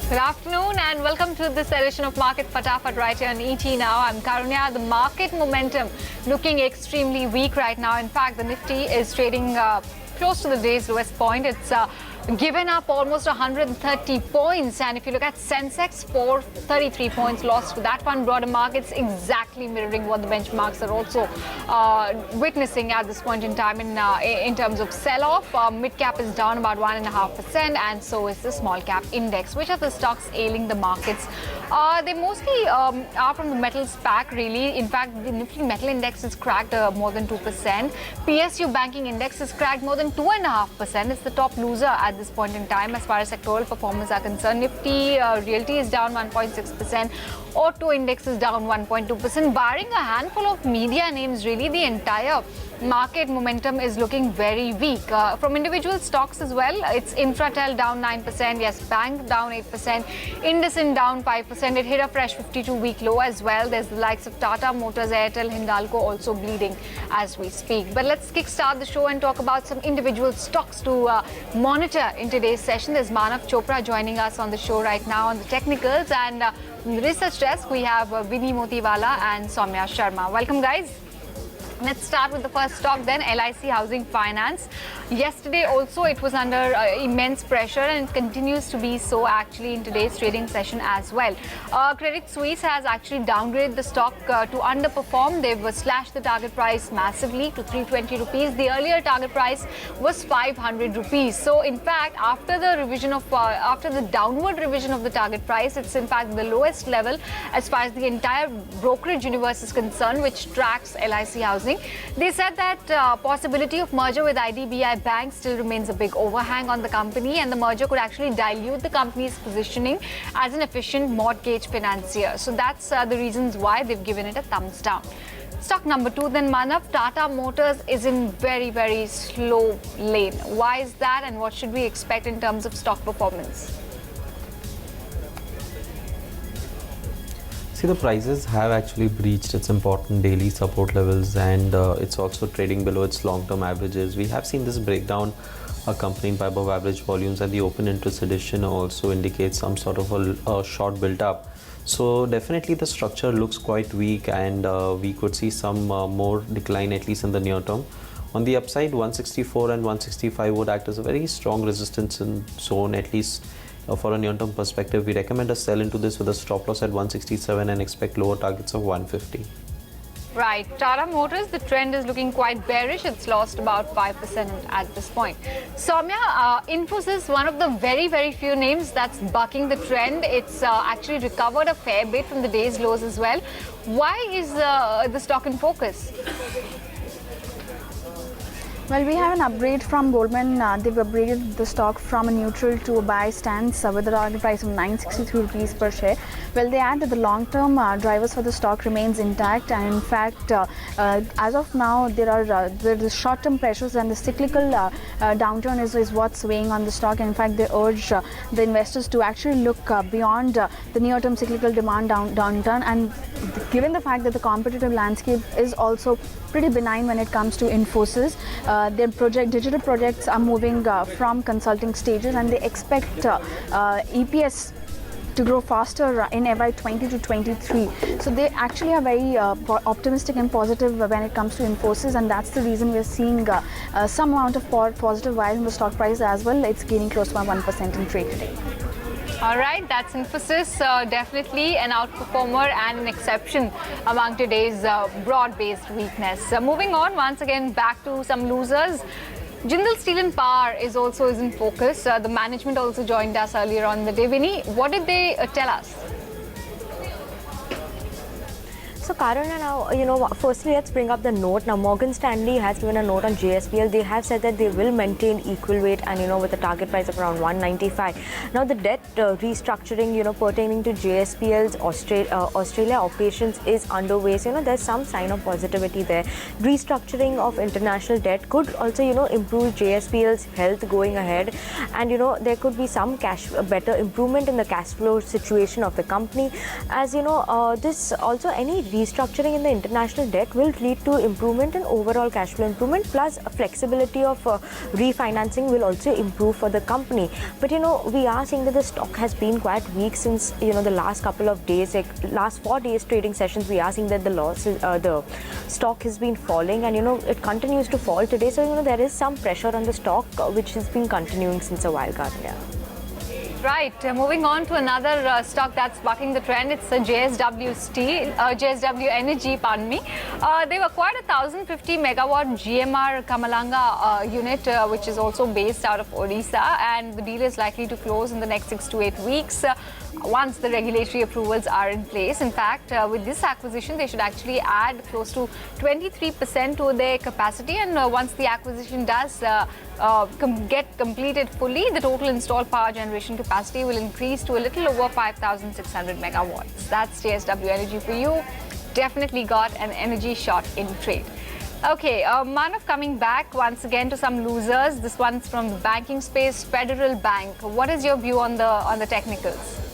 Good afternoon and welcome to this edition of Market Fatafat right here on ET Now. I'm Karunya. The market momentum looking extremely weak right now. In fact, the Nifty is trading close to the day's lowest point. It's given up almost 130 points, and if you look at Sensex, 433 points lost to that one. Broader markets exactly mirroring what the benchmarks are also witnessing at this point in time in terms of sell-off. Mid-cap is down about 1.5%, and so is the small-cap index. Which are the stocks ailing the markets? They mostly are from the metals pack, really. In fact, the Nifty Metal Index has cracked more than 2%. PSU Banking Index has cracked more than 2.5%. It's the top loser at this point in time as far as sectoral performance are concerned. Nifty Realty is down 1.6%. Auto Index is down 1.2%. Barring a handful of media names, really the entire market momentum is looking very weak. From individual stocks as well, it's Infratel down 9%, yes, Bank down 8%, IndusInd down 5%. It hit a fresh 52-week low as well. There's the likes of Tata Motors, Airtel, Hindalco also bleeding as we speak. But let's kickstart the show and talk about some individual stocks to monitor in today's session. There's Manav Chopra joining us on the show right now on the technicals, and from the research desk we have Vinny Motiwala and Soumya Sharma. Welcome, guys. Let's start with the first stock then, LIC Housing Finance. Yesterday also it was under immense pressure, and it continues to be so actually in today's trading session as well. Credit Suisse has actually downgraded the stock to underperform. They've slashed the target price massively to 320 rupees. The earlier target price was 500 rupees. So in fact, after the downward revision of the target price, it's in fact the lowest level as far as the entire brokerage universe is concerned, which tracks LIC Housing. They said that possibility of merger with IDBI Bank still remains a big overhang on the company, and the merger could actually dilute the company's positioning as an efficient mortgage financier. So that's the reasons why they've given it a thumbs down. Stock number 2 then, Manav. Tata Motors is in very, very slow lane. Why is that, and what should we expect in terms of stock performance? See, the prices have actually breached its important daily support levels, and it's also trading below its long-term averages. We have seen this breakdown accompanied by above average volumes, and the open interest edition also indicates some sort of a short built up. So definitely the structure looks quite weak, and we could see some more decline at least in the near term. On the upside, 164 and 165 would act as a very strong resistance zone, at least for a near-term perspective. We recommend a sell into this with a stop loss at 167 and expect lower targets of 150. Right. Tata Motors, the trend is looking quite bearish. It's lost about 5% at this point. Soumya, Infosys, one of the very, very few names that's bucking the trend. It's actually recovered a fair bit from the day's lows as well. Why is the stock in focus? Well, we have an upgrade from Goldman. They've upgraded the stock from a neutral to a buy stance with a target price of 963 rupees per share. Well, they add that the long-term drivers for the stock remains intact, and in fact, as of now, there are the short-term pressures, and the cyclical downturn is what's weighing on the stock. And in fact, they urge the investors to actually look beyond the near-term cyclical demand downturn. And given the fact that the competitive landscape is also pretty benign when it comes to Infosys, their digital projects are moving from consulting stages, and they expect EPS to grow faster in FY 20 to 23. So they actually are very optimistic and positive when it comes to Infosys, and that's the reason we're seeing some amount of positive rise in the stock price as well. It's gaining close to 1% in trade today. All right, that's Infosys, definitely an outperformer and an exception among today's broad-based weakness. Moving on, once again, back to some losers. Jindal Steel and Power is in focus. The management also joined us earlier on the day. Vinny, what did they tell us? So Karuna, now, firstly, let's bring up the note. Now, Morgan Stanley has given a note on JSPL. They have said that they will maintain equal weight and, with a target price of around 195. Now, the debt restructuring, pertaining to JSPL's Australia operations is underway. So, there's some sign of positivity there. Restructuring of international debt could also, improve JSPL's health going ahead. And, there could be some better improvement in the cash flow situation of the company. As, this also any restructuring in the international debt will lead to improvement in overall cash flow improvement, plus flexibility of refinancing will also improve for the company. But we are seeing that the stock has been quite weak since the last couple of days, like last 4 days trading sessions. We are seeing that the stock has been falling, and it continues to fall today. So there is some pressure on the stock which has been continuing since a while, Karnya. Right. Moving on to another stock that's bucking the trend. It's JSW Energy, pardon me. They've acquired a 1,050 megawatt GMR Kamalanga unit, which is also based out of Odisha, and the deal is likely to close in the next 6 to 8 weeks. Once the regulatory approvals are in place. In fact, with this acquisition, they should actually add close to 23% to their capacity, and once the acquisition does get completed fully, the total installed power generation capacity will increase to a little over 5,600 megawatts. That's JSW Energy for you. Definitely got an energy shot in trade. Okay, Manav, coming back once again to some losers. This one's from the banking space, Federal Bank. What is your view on the technicals?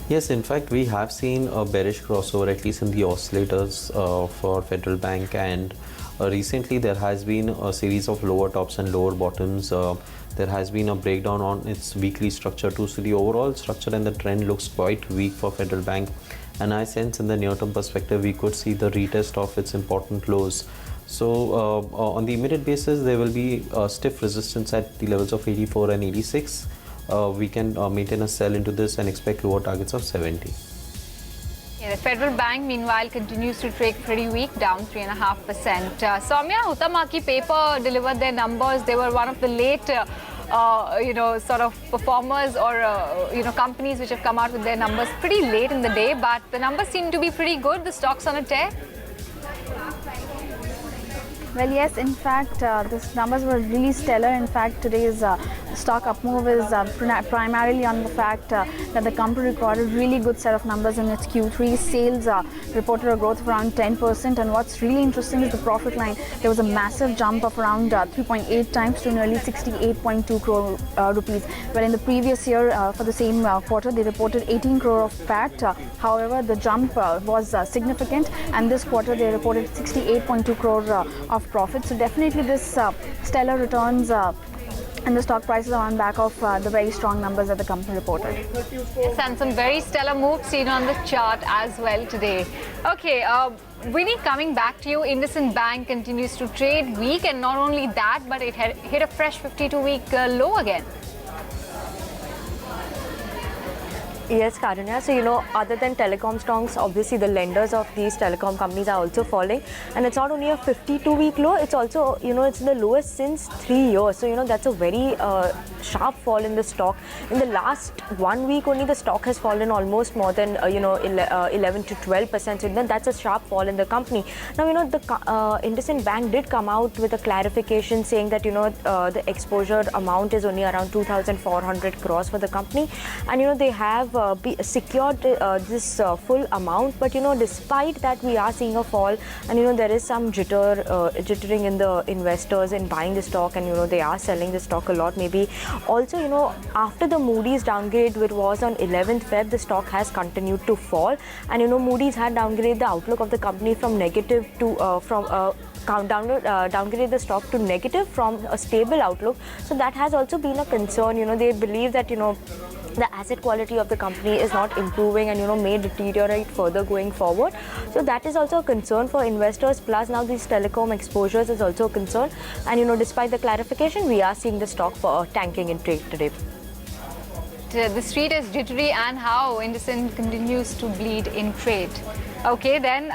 Yes, in fact, we have seen a bearish crossover, at least in the oscillators for Federal Bank, and recently there has been a series of lower tops and lower bottoms. There has been a breakdown on its weekly structure too, so the overall structure and the trend looks quite weak for Federal Bank, and I sense in the near-term perspective we could see the retest of its important lows. So on the immediate basis, there will be stiff resistance at the levels of 84 and 86. We can maintain a sell into this and expect lower targets of 70. Yeah, the Federal Bank, meanwhile, continues to trade pretty weak, down 3.5%. Soumya, Huhtamaki Paper delivered their numbers. They were one of the late, sort of performers or, companies which have come out with their numbers pretty late in the day. But the numbers seem to be pretty good. The stock's on a tear. Well, yes, in fact, these numbers were really stellar. In fact, today's stock up move is primarily on the fact that the company recorded really good set of numbers in its Q3. Sales reported a growth of around 10%, and what's really interesting is the profit line. There was a massive jump of around 3.8 times to nearly 68.2 crore rupees. Well, in the previous year, for the same quarter, they reported 18 crore of PAT. However, the jump was significant, and this quarter they reported 68.2 crore of profit. So definitely this stellar returns and the stock prices are on back of the very strong numbers that the company reported. Yes, and some very stellar moves seen on the chart as well today. Okay, Winnie, coming back to you, IndusInd Bank continues to trade weak, and not only that, but it had hit a fresh 52-week low again. Yes, Karunya. So, other than telecom stocks, obviously the lenders of these telecom companies are also falling. And it's not only a 52-week low, it's also, it's the lowest since 3 years. So, that's a very sharp fall in the stock. In the last 1 week only, the stock has fallen almost more than, 11 to 12%. So, then that's a sharp fall in the company. Now, the IndusInd Bank did come out with a clarification saying that, the exposure amount is only around 2,400 crores for the company. And, they have secured this full amount, but despite that we are seeing a fall, and there is some jittering in the investors in buying the stock, and they are selling the stock a lot. Maybe also after the Moody's downgrade, which was on 11th Feb, the stock has continued to fall, and Moody's had downgraded the outlook of the company from negative to downgrade the stock to negative from a stable outlook. So that has also been a concern. They believe that the asset quality of the company is not improving and may deteriorate further going forward. So that is also a concern for investors. Plus now these telecom exposures is also a concern. And despite the clarification, we are seeing the stock for tanking in trade today. The street is jittery, and how IndusInd continues to bleed in trade. Okay, then.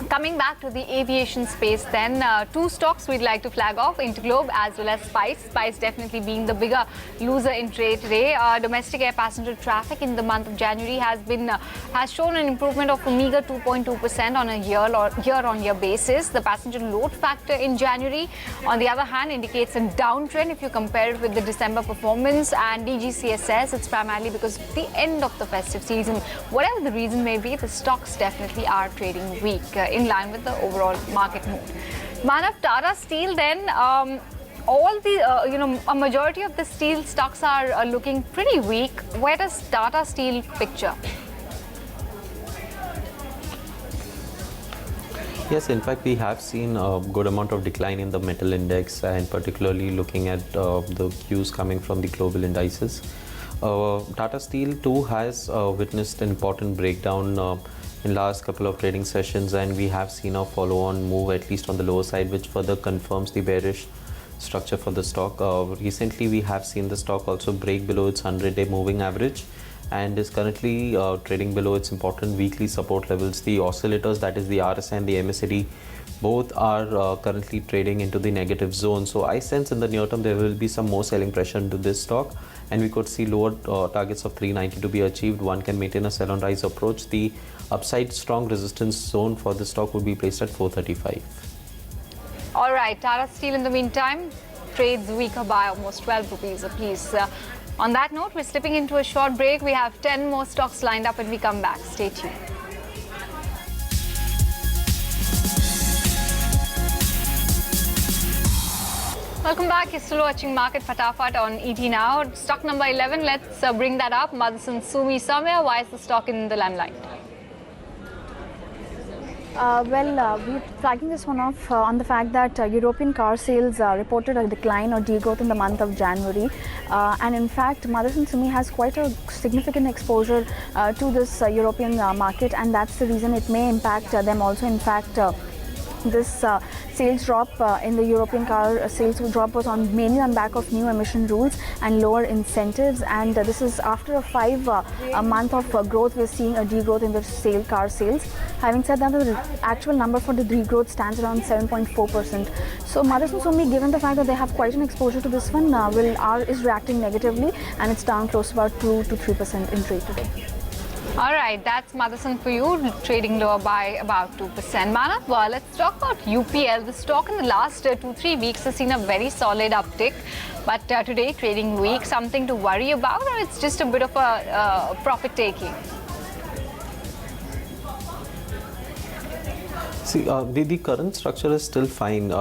Coming back to the aviation space then, two stocks we'd like to flag off, Interglobe as well as Spice. Spice definitely being the bigger loser in trade today. Domestic air passenger traffic in the month of January has shown an improvement of a meager 2.2% on a year-on-year basis. The passenger load factor in January, on the other hand, indicates a downtrend if you compare it with the December performance. And DGCSS, it's primarily because of the end of the festive season. Whatever the reason may be, the stocks definitely are trading weak, in line with the overall market mood. Manav, Tata Steel then, all the, a majority of the steel stocks are looking pretty weak. Where does Tata Steel picture? Yes, in fact, we have seen a good amount of decline in the metal index, and particularly looking at the cues coming from the global indices. Tata Steel too has witnessed an important breakdown in last couple of trading sessions, and we have seen a follow-on move at least on the lower side, which further confirms the bearish structure for the stock. Recently, we have seen the stock also break below its 100-day moving average, and is currently trading below its important weekly support levels. The oscillators, that is the RSI and the MACD, both are currently trading into the negative zone. So I sense in the near term there will be some more selling pressure into this stock, and we could see lower targets of 390 to be achieved. One can maintain a sell on rise approach. The upside strong resistance zone for the stock would be placed at 435. All right, Tata Steel in the meantime trades weaker by almost 12 rupees a piece. On that note, we're slipping into a short break. We have 10 more stocks lined up when we come back. Stay tuned. Welcome back. You're still watching Market Fatafat on ET Now. Stock number 11, let's bring that up. Motherson Sumi Samya, why is the stock in the limelight? We're flagging this one off on the fact that European car sales reported a decline or degrowth in the month of January. And in fact, Motherson Sumi has quite a significant exposure to this European market, and that's the reason it may impact them also. In fact, this sales drop in the European car sales drop was mainly on back of new emission rules and lower incentives, and this is after a 5 month of growth. We're seeing a degrowth in the car sales. Having said that, the actual number for the degrowth stands around 7.4%. So Motherson Sumi, given the fact that they have quite an exposure to this one, is reacting negatively, and it's down close to about 2 to 3% in trade today. All right, that's Motherson for you, trading lower by about 2%. Manav, let's talk about UPL. The stock in the last 2-3 weeks has seen a very solid uptick, but today trading weak. Something to worry about, or it's just a bit of a profit taking? See, the current structure is still fine,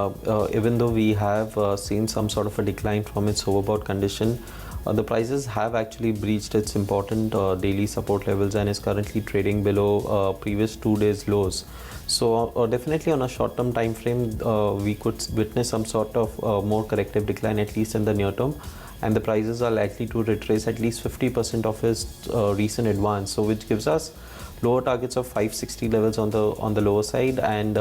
even though we have seen some sort of a decline from its overbought condition. The prices have actually breached its important daily support levels and is currently trading below previous 2 days lows. So definitely on a short-term time frame, we could witness some sort of more corrective decline, at least in the near term, and the prices are likely to retrace at least 50% of its recent advance, so which gives us lower targets of 560 levels on the lower side. And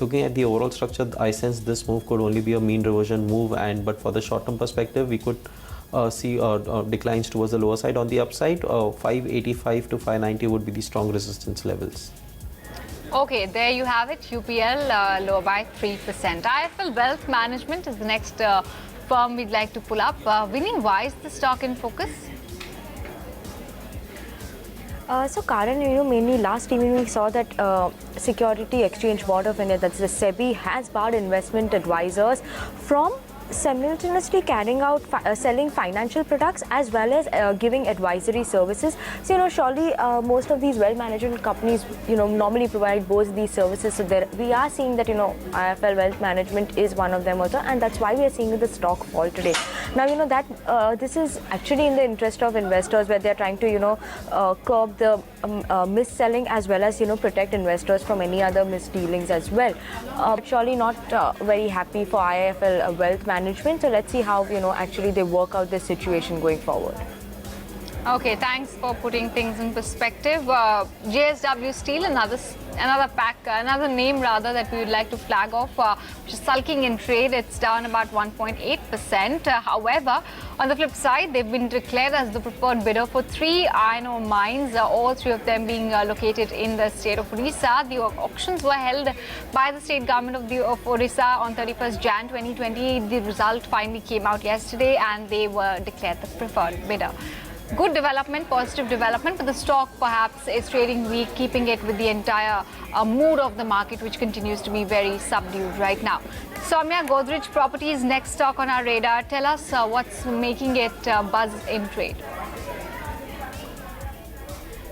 looking at the overall structure, I sense this move could only be a mean reversion move, but for the short-term perspective, we could see declines towards the lower side. On the upside, 585 to 590 would be the strong resistance levels. Okay, there you have it. UPL lower by 3%. IIFL Wealth Management is the next firm we'd like to pull up. Winnie, why is the stock in focus? So Karan, mainly last evening we saw that Security Exchange Board of India, that's the SEBI, has barred investment advisors from simultaneously carrying out selling financial products as well as giving advisory services. So surely most of these wealth management companies normally provide both these services. So there we are seeing that IIFL Wealth Management is one of them also, and that's why we are seeing the stock fall today. Now that this is actually in the interest of investors, where they are trying to curb the mis-selling as well as protect investors from any other misdealings as well. Surely not very happy for IIFL Wealth Management. So let's see how actually they work out this situation going forward. Okay, thanks for putting things in perspective. JSW Steel, another name rather that we would like to flag off, which is sulking in trade. It's down about 1.8%. However, on the flip side, they've been declared as the preferred bidder for 3 iron ore mines, all 3 of them being located in the state of Odisha. The auctions were held by the state government of Odisha on 31st Jan 2020. The result finally came out yesterday, and they were declared the preferred bidder. Good development, positive development, but the stock perhaps is trading weak, keeping it with the entire mood of the market, which continues to be very subdued right now. Soumya, Godrej Properties, next stock on our radar. Tell us what's making it buzz in trade.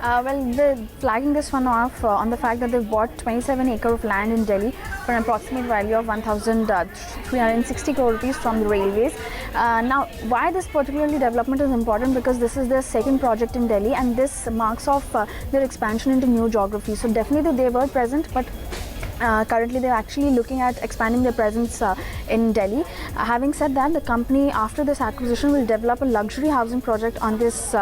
They're flagging this one off on the fact that they've bought 27 acre of land in Delhi for an approximate value of 1,360 crore rupees from the railways. Now, why this particularly development is important, because this is their second project in Delhi, and this marks off their expansion into new geographies. So definitely they were present, but currently they're actually looking at expanding their presence in Delhi. Having said that, the company after this acquisition will develop a luxury housing project on this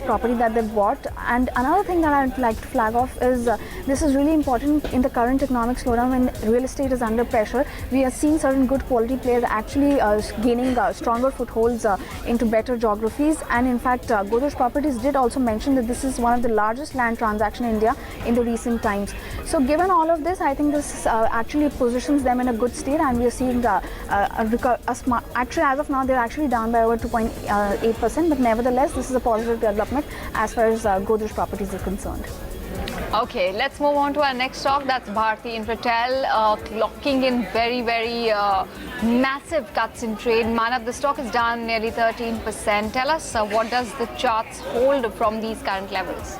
property that they've bought. And another thing that I'd like to flag off is this is really important in the current economic slowdown when real estate is under pressure. We are seeing certain good quality players actually gaining stronger footholds into better geographies. And in fact, Godrej Properties did also mention that this is one of the largest land transactions in India in the recent times. So given all of this, I think this actually positions them in a good state, and we are seeing actually as of now they're actually down by over 2.8%, but nevertheless this is a positive development as far as Godrej Properties is concerned. Okay, let's move on to our next stock. That's Bharti Infratel, clocking in very massive cuts in trade. Manav, the stock is down nearly 13%. Tell us what does the charts hold from these current levels?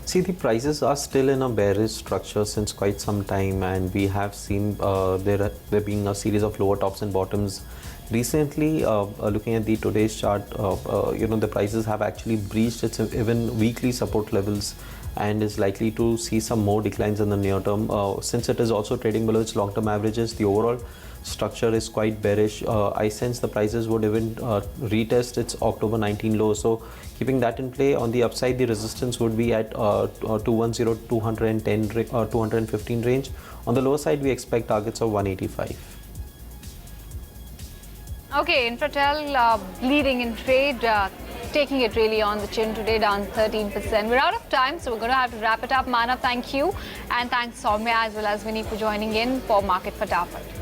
See, the prices are still in a bearish structure since quite some time, and we have seen there being a series of lower tops and bottoms. Recently, looking at the today's chart, the prices have actually breached its even weekly support levels and is likely to see some more declines in the near term. Since it is also trading below its long-term averages, the overall structure is quite bearish. I sense the prices would even retest its October 19 low. So keeping that in play, on the upside the resistance would be at 210, 210, 215 range. On the lower side we expect targets of 185. Okay, Infratel bleeding in trade, taking it really on the chin today, down 13%. We're out of time, so we're going to have to wrap it up. Manav, thank you, and thanks Soumya as well as Vinny for joining in for Market Fatafat.